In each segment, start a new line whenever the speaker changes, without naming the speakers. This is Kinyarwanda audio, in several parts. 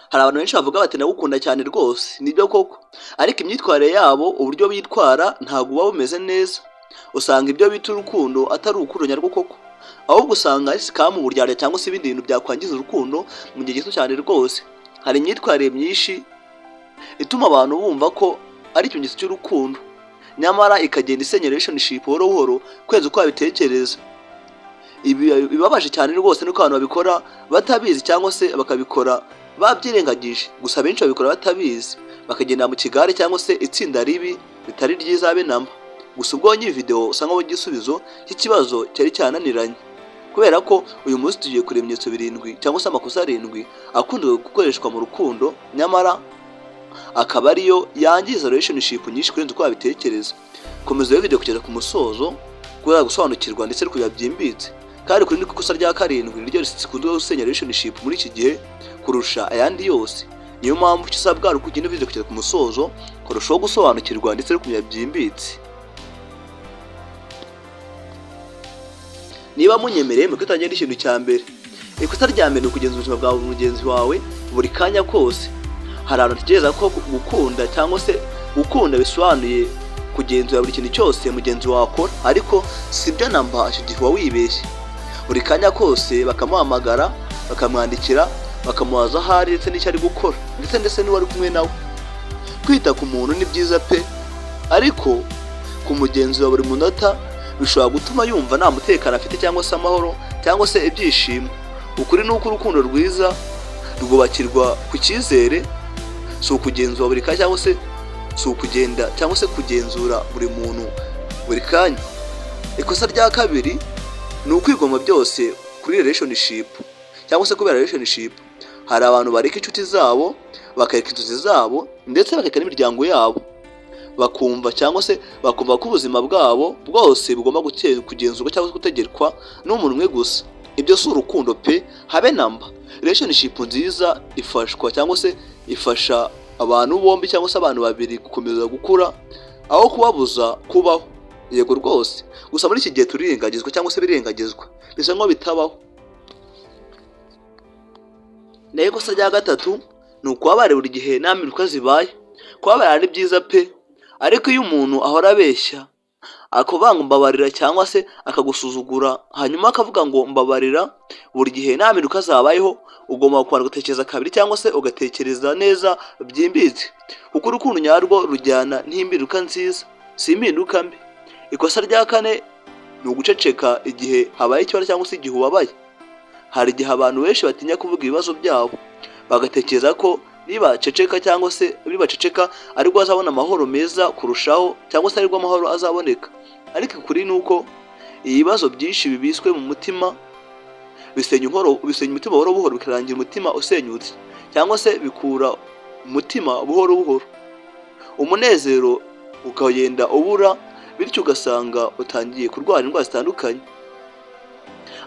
Hari abantu benshi bavuga bati ndagukunda cyane rwose, nibyo koko, ariko imyitwarire yabo, uburyo bitwara ntabwo buba bumeze neza. Usanga ibyo bita urukundo atari urukundo nyarwo koko, ahubwo usanga ari sikamu, uburyarya cyangwa se ibindi bintu byakwangiza urukundo mu gihe gito cyane rwose. Hari imyitwarire myinshi ituma abantu bumva ko ari ikimenyetso cy'urukundo, nyamara ikagenda isenya relationship buhoro buhoro kwenza uko babitekereza. Ibi bibabaje cyane rwose nuko abantu babikora batabizi cyangwa se bakabikora babyirengagije. Gusa benshi babikora batabizi, bakagenda mu kigare cyangwa se itsinda ribi bitari ryiza be namba. Gusa ubwo iyi video usanga mu gisubizo cy'ikibazo cyari cyananiranye, kubera ko uyu munsi tugiye kureba ibimenyetso 7 cyangwa se amakosa 7 akunze gukoreshwa mu rukundo, nyamara akaba ariyo yangiza relationship nyinshi kurenza uko babitekereza. Komeza iyo video kugeza ku musozo kugira gusobanukirwa ndetse no kujya byimbitse. Kandi kuri ikosa rya 7 niryo rikunze gusenya relationship muri iki gihe kurusha ayandi yose. Niyo mpamvu kisabwa ari kugenda video kugeza ku musozo kurushaho gusobanukirwa ndetse no kujya byimbitse. Niba munyemereye mu kwitangira ikintu cya mbere, ikosa rya mbere ni kugenzura ubuzima bwawe mugenzi wawe buri kanya kose. Hari abantu batekereza ko gukunda cyangwa se gukunda bisobanuye kugenzura buri kintu cyose mugenzi wawe akora, ariko sibyo namba. Gihe wibeshye, buri kanya kose bakamuhamagara, bakamwandikira, bakamubaza ahari ndetse n'icyo ari gukora ndetse n'uwari kumwe nawe. Kwita ku muntu ni byiza pe, ariko kumugenzura buri munota bishobora gutuma yumva nta mutekano afite cyangwa se amahoro cyangwa se ibyishimo. Ukuri ni uko urukundo rwiza rwubakirwa ku cyizere, si ukugenzura buri kanya cyangwa se si ukugenda cyangwa se kugenzura buri muntu buri kanya. Ikosa rya kabiri ni ukwigomwa byose kuri relationship cyangwa se kubera relationship. Hari abantu bareka inshuti zabo, bakareka inzozi zabo ndetse bakareka n'imiryango yabo, bakumva cyangwa se bakumva ko ubuzima bwabo bwose bugomba kugenzurwa cyangwa gutegerwa n'umuntu umwe gusa. Ibyo si urukundo pe, habe namba. Relationship nziza ifashwa cyangwa se ifasha abantu bombi cyangwa se abantu babiri gukomeza gukura aho kubabuza kubaho. Yego rwose, gusa muri iki gihe turirengagizwa cyangwa se birengagizwa, bisa nko bitabaho. Nayo ikosa rya gatatu ni ukubabara buri gihe nta mpinduka zibaye. Kubabara ari byiza pe, ariko iyo umuntu ahora abeshya akubanga mbabarira cyangwa se akagusuzugura hanyuma akavuga ngo mbabarira buri gihe nta mpinduka zabayeho, ugomba kwara gutekereza kabiri cyangwa se ugatekereza neza byimbitse, kuko urukundo nyarwo rujyana n'impinduka nziza, si impinduka mbi. Ikosa rya kane ni uguceceka igihe habaye ikibazo cyangwa se igihe ubabaye. Hari igihe abantu benshi batinya kuvuga ibibazo byabo, bagatekereza ko nibaceceka cyangwa se nibaceceka ariko azabona amahoro meza kurushaho cyangwa se ariko amahoro azaboneka. Ariko ukuri ni uko ibibazo byinshi bibiswe mu mutima bisenya umutima buhoro buhoro, bikarangira umutima usenyutse cyangwa se bikura umutima buhoro buhoro, umunezero ukagenda ubura, bityo ugasanga utangiye kurwara indwara zitandukanye.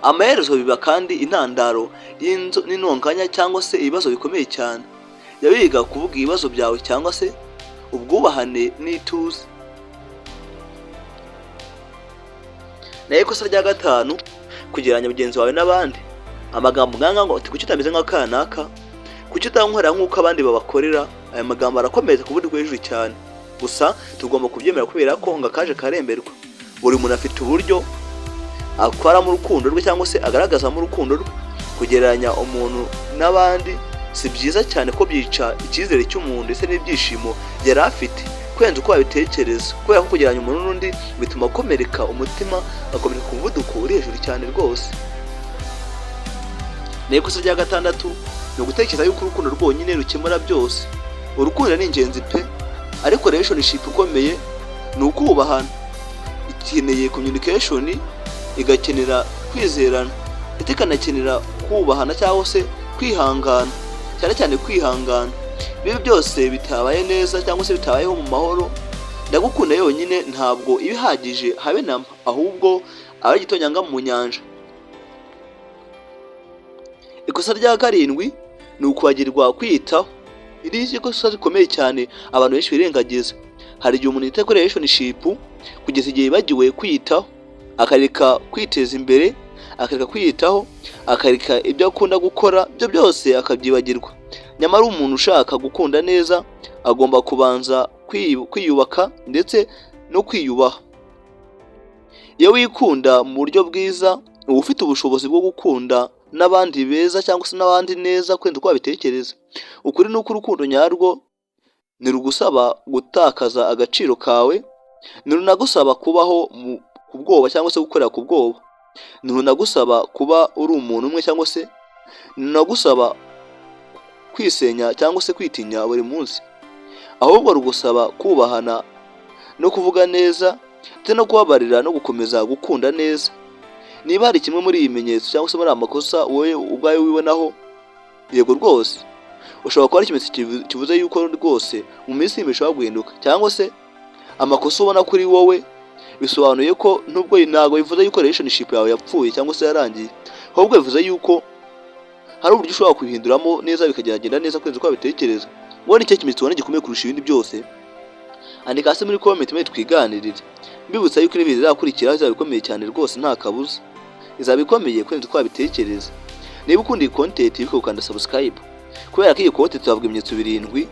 Amaherezo biba kandi intandaro n'intonganya cyangwa se ibibazo bikomeye cyane. Yabiga kuvuga ibibazo byawe cyangwa se ubwubahane n'ituze. Nayo ikosa rya gatanu, kugereranya mugenzi wawe n'abandi. Amagambo nganga ngo kuki utameze nk'akanaka, kuki utankorera nk'uko abandi babakorera. Aya magambo arakomeza ku buryo hejuru cyane, gusa tugomba kubyemera kubera ko ngakaje karemberwa. Buri muntu afite uburyo akora mu rukundo rwe cyangwa se agaragaza mu rukundo rwe. Kugereranya umuntu n'abandi si byiza cyane, ko byica icyizere cy'umuntu ndetse n'ibyishimo yari afite kwenza uko babitekereza, kubera ko kugereranya umuntu n'undi bituma akomereka umutima, akomereka ku muvuduko uri hejuru cyane rwose. Nayo ikosa rya gatandatu ni ugutekereza yuko urukundo rwonyine rukemura byose. Urukundo ni ingenzi pe, ariko relationship ikomeye ni ukubahana. Ikeneye communication, igakenera kwizerana, ndetse ikanakenera kubahana cyangwa se kwihangana, cyane cyane kwihangana. Bibi byose bitabaye neza cyangwa se bitabayeho mu mahoro, ndagukunda yonyine ntabwo ibihagije habe namba, ahubwo aba gitonyanga mu nyanja. Ikosa rya karindwi ni ukwagirwa kwiyitaho. Iri ikosa rikomeye cyane abantu benshi birengagiza. Hari igihe umuntu yita kuri relationship kugeza igihe yibagiwe kwiyitaho, akareka kwiteza imbere, akareka kwiyitaho, akareka ibyo akunda gukora, byo byose akabyibagirwa. Nyamara umuntu ushaka gukunda neza agomba kubanza kwiyubaka ndetse no kwiyubaha. Iyo wikunda mu buryo bwiza uba ufite ubushobozi bwo gukunda n'abandi beza cyangwa se n'abandi neza kurenza uko wabitekereza. Ukuri ni uko urukundo nyarwo ntirugusaba gutakaza agaciro kawe, ntirunagusaba kubaho ku bwoba cyangwa se gukorera ku bwoba, ntirunagusaba kuba uri umuntu umwe cyangwa se ntirunagusaba kwisenya cyangwa se kwitinya buri munsi, ahubwo rugusaba kubahana no kuvuga neza ndetse no kubabarira no gukomeza gukunda neza. Niba hari kimwe muri ibimenyetso cyangwa se muri amakosa wowe ubwawe wibonaho, yego rwose ushobora kuba ari ikimenyetso kivuze yuko rwose mu minsi y'imibiri ushobora guhinduka, cyangwa se amakosa ubona kuri wowe bisobanuye ko nubwo ntabwo bivuze yuko relationship yawe yapfuye cyangwa se yarangiye, ahubwo bivuze yuko hari uburyo ushobora kubihinduramo neza bikagenda neza kurenza uko wabitekereza. Wowe ni cyo kimenyetso ubona gikomeye kurusha ibindi byose? Andika hasi muri comment maze twiganirire. Mbibutsa yuko ibi bizakurikiraho bizaba bikomeye cyane rwose nta kabuza, izaba ikomeye kurenza uko wabitekereza. Niba ukunda iyi content wibuke gukanda subscribe, kubera ko iyi content tuzavuga ibimenyetso 7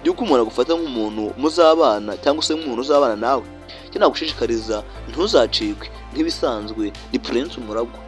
by'uko umuntu agufata nk'umuntu muzabana cyangwa se nk'umuntu uzabana nawe. Icyo nagushishikariza ntuzacikwe, nk'ibisanzwe ni Prince Umuragwa.